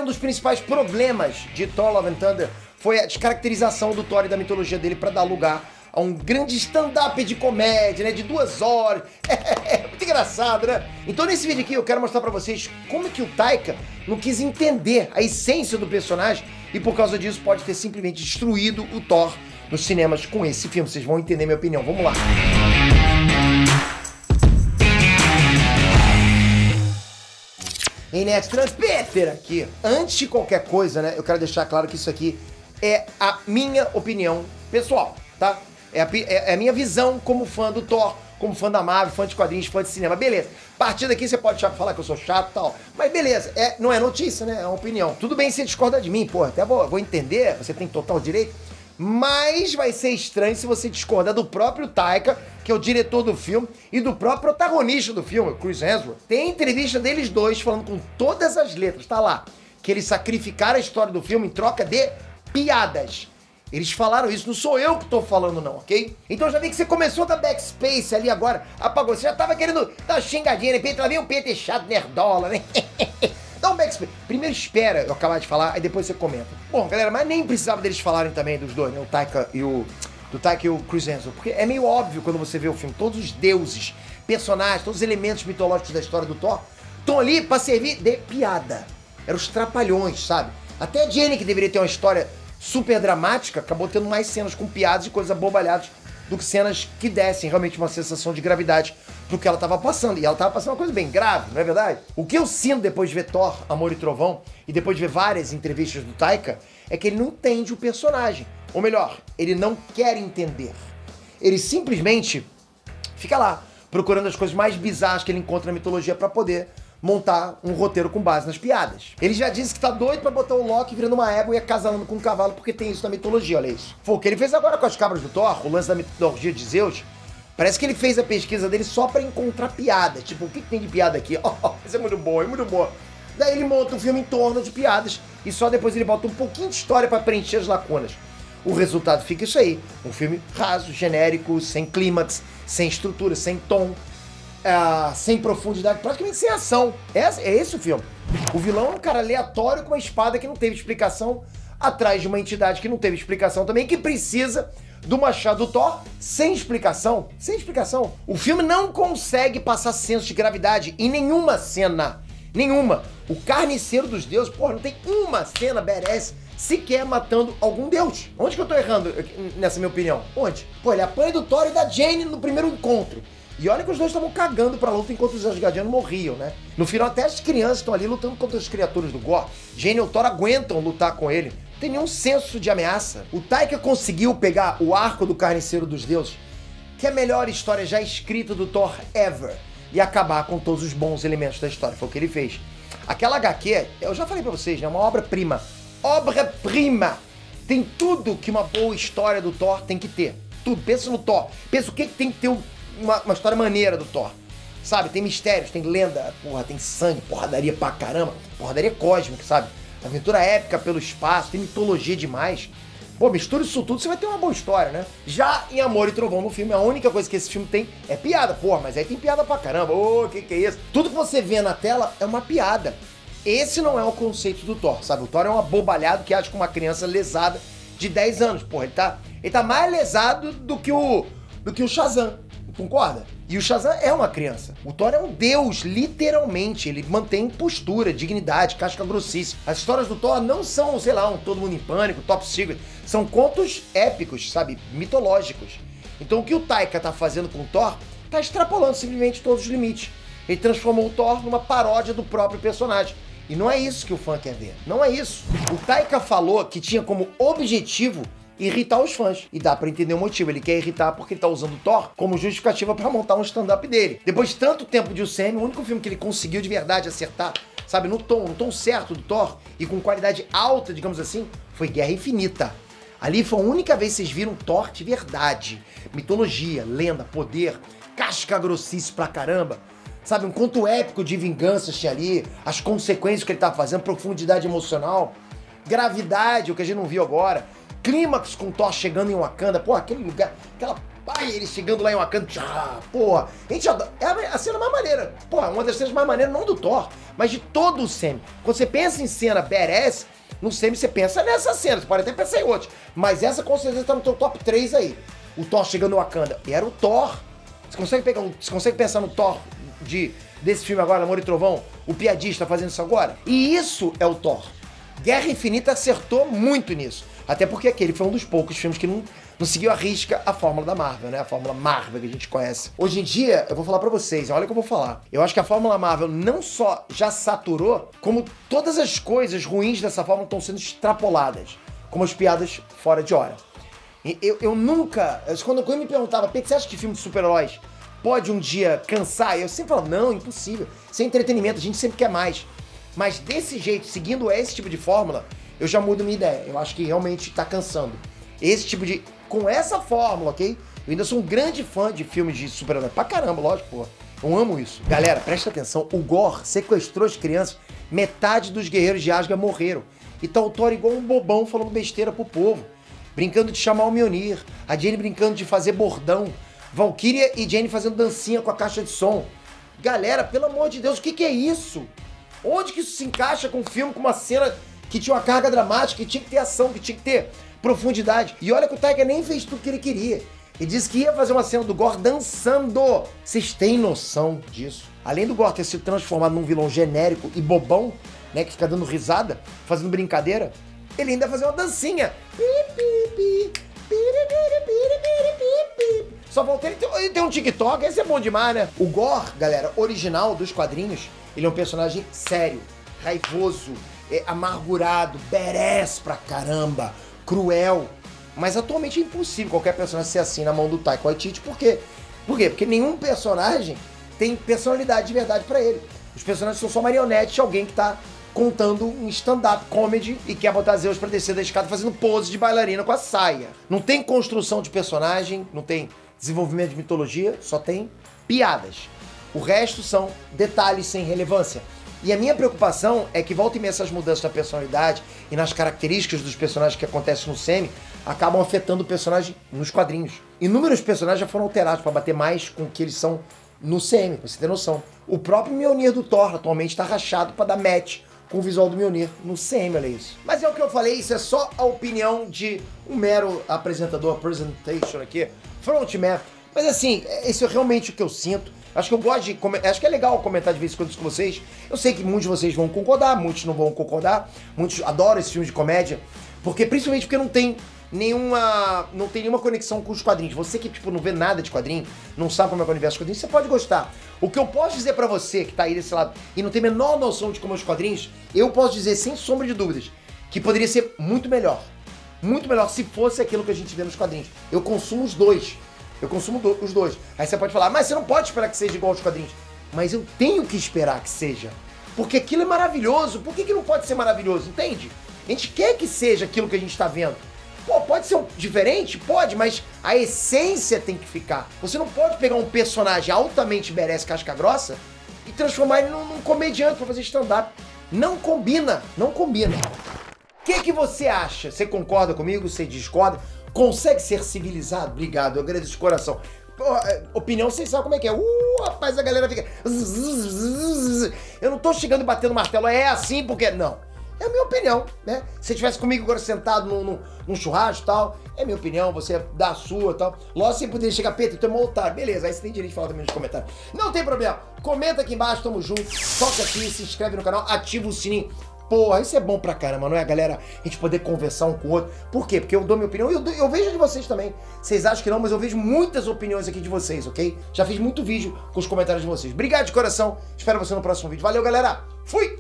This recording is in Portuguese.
um dos principais problemas de Thor Love and Thunder foi a descaracterização do Thor e da mitologia dele para dar lugar a um grande stand-up de comédia, né, de 2 horas. É muito engraçado, né? Então nesse vídeo aqui eu quero mostrar pra vocês como que o Taika não quis entender a essência do personagem e por causa disso pode ter simplesmente destruído o Thor nos cinemas com esse filme. Vocês vão entender minha opinião. Vamos lá. Net Transpeter aqui. Antes de qualquer coisa, né, eu quero deixar claro que isso aqui é a minha opinião pessoal, tá? É a minha visão como fã do Thor, como fã da Marvel, fã de quadrinhos, fã de cinema. Beleza. A partir daqui você pode falar que eu sou chato e tal. Mas beleza, não é notícia, né? É uma opinião. Tudo bem se você discorda de mim, pô, até vou entender, você tem total direito. Mas vai ser estranho se você discordar do próprio Taika, que é o diretor do filme, e do próprio protagonista do filme, o Chris Hemsworth. Tem entrevista deles dois falando com todas as letras, tá lá, que eles sacrificaram a história do filme em troca de piadas. Eles falaram isso, não sou eu que tô falando não, ok? Então já vi que você começou a dar backspace ali agora, apagou, você já tava querendo dar uma xingadinha, né? Lá vem um PT chato, nerdola, né? Dá um backspace. Primeiro espera eu acabar de falar, aí depois você comenta. Bom, galera, mas nem precisava deles falarem também dos dois, né? O Taika e o Chris Hemsworth, porque é meio óbvio quando você vê o filme, todos os deuses, personagens, todos os elementos mitológicos da história do Thor estão ali pra servir de piada. Eram os trapalhões, sabe? Até a Jenny, que deveria ter uma história super dramática, acabou tendo mais cenas com piadas e coisas abobalhadas do que cenas que dessem realmente uma sensação de gravidade pro que ela tava passando. E ela tava passando uma coisa bem grave, não é verdade? O que eu sinto depois de ver Thor, Amor e Trovão, e depois de ver várias entrevistas do Taika, é que ele não entende o personagem. Ou melhor, ele não quer entender. Ele simplesmente fica lá, procurando as coisas mais bizarras que ele encontra na mitologia pra poder montar um roteiro com base nas piadas. Ele já disse que tá doido pra botar o Loki virando uma égua e acasalando com um cavalo, porque tem isso na mitologia, olha isso. Foi o que ele fez agora com as cabras do Thor, o lance da mitologia de Zeus. Parece que ele fez a pesquisa dele só pra encontrar piadas. Tipo, o que tem de piada aqui? Isso é muito bom, é muito bom. Daí ele monta um filme em torno de piadas e só depois ele bota um pouquinho de história pra preencher as lacunas. O resultado fica isso aí, um filme raso, genérico, sem clímax, sem estrutura, sem tom. Sem profundidade, praticamente sem ação. É esse o filme. O vilão é um cara aleatório com uma espada que não teve explicação, atrás de uma entidade que não teve explicação também, que precisa do machado do Thor sem explicação. Sem explicação. O filme não consegue passar senso de gravidade em nenhuma cena. Nenhuma. O carniceiro dos deuses, porra, não tem uma cena badass sequer matando algum deus. Onde que eu tô errando nessa minha opinião? Onde? Pô, ele apanha do Thor e da Jane no primeiro encontro. E olha que os dois estavam cagando pra luta enquanto os Asgardianos morriam, né? No final até as crianças estão ali lutando contra as criaturas do Gore. Jane e o Thor aguentam lutar com ele. Não tem nenhum senso de ameaça. O Taika conseguiu pegar o arco do Carniceiro dos Deuses, que é a melhor história já escrita do Thor ever, e acabar com todos os bons elementos da história. Foi o que ele fez. Aquela HQ, eu já falei pra vocês, né? Uma obra-prima. Obra-prima! Tem tudo que uma boa história do Thor tem que ter. Tudo. Pensa no Thor. Pensa o que tem que ter uma história maneira do Thor, sabe? Tem mistérios, tem lenda, porra, tem sangue, porradaria pra caramba, porradaria cósmica, sabe? Aventura épica pelo espaço, tem mitologia demais. Pô, mistura isso tudo, você vai ter uma boa história, né? Já em Amor e Trovão no filme, a única coisa que esse filme tem é piada, porra, mas aí tem piada pra caramba, ô, que é isso? Tudo que você vê na tela é uma piada. Esse não é o conceito do Thor, sabe? O Thor é um abobalhado que age com uma criança lesada de 10 anos, porra, ele tá mais lesado do que o Shazam. Concorda? E o Shazam é uma criança. O Thor é um deus, literalmente. Ele mantém postura, dignidade, casca grossice. As histórias do Thor não são, sei lá, um Todo Mundo em Pânico, Top Secret. São contos épicos, sabe? Mitológicos. Então o que o Taika tá fazendo com o Thor, tá extrapolando simplesmente todos os limites. Ele transformou o Thor numa paródia do próprio personagem. E não é isso que o fã quer ver. Não é isso. O Taika falou que tinha como objetivo irritar os fãs. E dá pra entender o motivo. Ele quer irritar porque ele tá usando o Thor como justificativa pra montar um stand-up dele. Depois de tanto tempo de UCM, o único filme que ele conseguiu de verdade acertar, sabe, no tom certo do Thor e com qualidade alta, digamos assim, foi Guerra Infinita. Ali foi a única vez que vocês viram Thor de verdade. Mitologia, lenda, poder, casca grossice pra caramba. Sabe, um conto épico de vinganças tinha ali, as consequências que ele tava fazendo, profundidade emocional, gravidade, o que a gente não viu agora. Clímax com Thor chegando em Wakanda, pô, aquele lugar, aquela Ai, ele chegando lá em Wakanda, porra, a gente adora. É a cena mais maneira. Porra, uma das cenas mais maneiras, não do Thor, mas de todo o Semi. Quando você pensa em cena badass, no Semi você pensa nessa cena, você pode até pensar em outras, mas essa com certeza tá no teu top 3 aí. O Thor chegando em Wakanda. E era o Thor. Você consegue pensar no Thor desse filme agora, Amor e Trovão? O piadista fazendo isso agora? E isso é o Thor. Guerra Infinita acertou muito nisso. Até porque aquele foi um dos poucos filmes que não seguiu a risca a fórmula da Marvel, né? A fórmula Marvel que a gente conhece. Hoje em dia, eu vou falar pra vocês, olha o que eu vou falar. Eu acho que a fórmula Marvel não só já saturou, como todas as coisas ruins dessa fórmula estão sendo extrapoladas. Como as piadas fora de hora. Eu nunca... Quando me perguntava, Pedro, você acha que filme de super-heróis pode um dia cansar? Eu sempre falava, não, impossível. Sem entretenimento, a gente sempre quer mais. Mas desse jeito, seguindo esse tipo de fórmula, eu já mudo minha ideia. Eu acho que realmente tá cansando. Esse tipo de... Com essa fórmula, ok? Eu ainda sou um grande fã de filmes de super-herói. Pra caramba, lógico, pô. Eu amo isso. Galera, presta atenção. O Gorr sequestrou as crianças. Metade dos guerreiros de Asgard morreram. E tá o Thor igual um bobão falando besteira pro povo. Brincando de chamar o Mjolnir. A Jane brincando de fazer bordão. Valkyria e Jane fazendo dancinha com a caixa de som. Galera, pelo amor de Deus, o que é isso? Onde que isso se encaixa com um filme, com uma cena que tinha uma carga dramática, que tinha que ter ação, que tinha que ter profundidade? E olha que o Taika nem fez tudo que ele queria. Ele disse que ia fazer uma cena do Gorr dançando. Vocês têm noção disso? Além do Gorr ter sido transformado num vilão genérico e bobão, né, que fica dando risada, fazendo brincadeira, ele ainda ia fazer uma dancinha. Só falta ele ter um TikTok, esse é bom demais, né? O Gorr, galera, original dos quadrinhos, ele é um personagem sério, raivoso, amargurado, badass pra caramba, cruel. Mas atualmente é impossível qualquer personagem ser assim na mão do Taika Waititi. Por quê? Por quê? Porque nenhum personagem tem personalidade de verdade pra ele. Os personagens são só marionetes de alguém que tá contando um stand-up comedy e quer botar Zeus pra descer da escada fazendo pose de bailarina com a saia. Não tem construção de personagem, não tem desenvolvimento de mitologia, só tem piadas. O resto são detalhes sem relevância. E a minha preocupação é que volta e meia essas mudanças na personalidade e nas características dos personagens que acontecem no Semi acabam afetando o personagem nos quadrinhos. Inúmeros personagens já foram alterados para bater mais com o que eles são no Semi, pra você ter noção. O próprio Mjolnir do Thor atualmente tá rachado para dar match com o visual do Mjolnir no Semi, olha isso. Mas é o que eu falei, isso é só a opinião de um mero apresentador, presentation aqui, frontman. Mas assim, isso é realmente o que eu sinto. Acho que eu gosto de... Acho que é legal comentar de vez em quando isso com vocês. Eu sei que muitos de vocês vão concordar, muitos não vão concordar. Muitos adoram esse filme de comédia. Principalmente porque não tem nenhuma conexão com os quadrinhos. Você que, tipo, não vê nada de quadrinho, não sabe como é o universo de quadrinhos, você pode gostar. O que eu posso dizer pra você que tá aí desse lado e não tem a menor noção de como é os quadrinhos, eu posso dizer, sem sombra de dúvidas, que poderia ser muito melhor. Muito melhor se fosse aquilo que a gente vê nos quadrinhos. Eu consumo os dois. Eu consumo os dois. Aí você pode falar, mas você não pode esperar que seja igual aos quadrinhos. Mas eu tenho que esperar que seja. Porque aquilo é maravilhoso. Por que não pode ser maravilhoso? Entende? A gente quer que seja aquilo que a gente tá vendo. Pô, pode ser diferente? Pode, mas a essência tem que ficar. Você não pode pegar um personagem altamente merece casca grossa e transformar ele num comediante pra fazer stand-up. Não combina, não combina. O que você acha? Você concorda comigo? Você discorda? Consegue ser civilizado? Obrigado, eu agradeço de coração. Opinião, vocês sabem como é que é. Rapaz, a galera fica... Eu não tô chegando e batendo martelo, é assim porque... Não, é a minha opinião, né? Se você estivesse comigo agora sentado num churrasco e tal, é a minha opinião, você dá a sua e tal. Lógico, você poderia chegar, Pedro, tu é um otário. Beleza, aí você tem direito de falar também nos comentários. Não tem problema, comenta aqui embaixo, tamo junto. Toca aqui, se inscreve no canal, ativa o sininho. Porra, isso é bom pra caramba, não é, galera? A gente poder conversar um com o outro. Por quê? Porque eu dou minha opinião e eu vejo de vocês também. Vocês acham que não, mas eu vejo muitas opiniões aqui de vocês, ok? Já fiz muito vídeo com os comentários de vocês. Obrigado de coração. Espero você no próximo vídeo. Valeu, galera. Fui!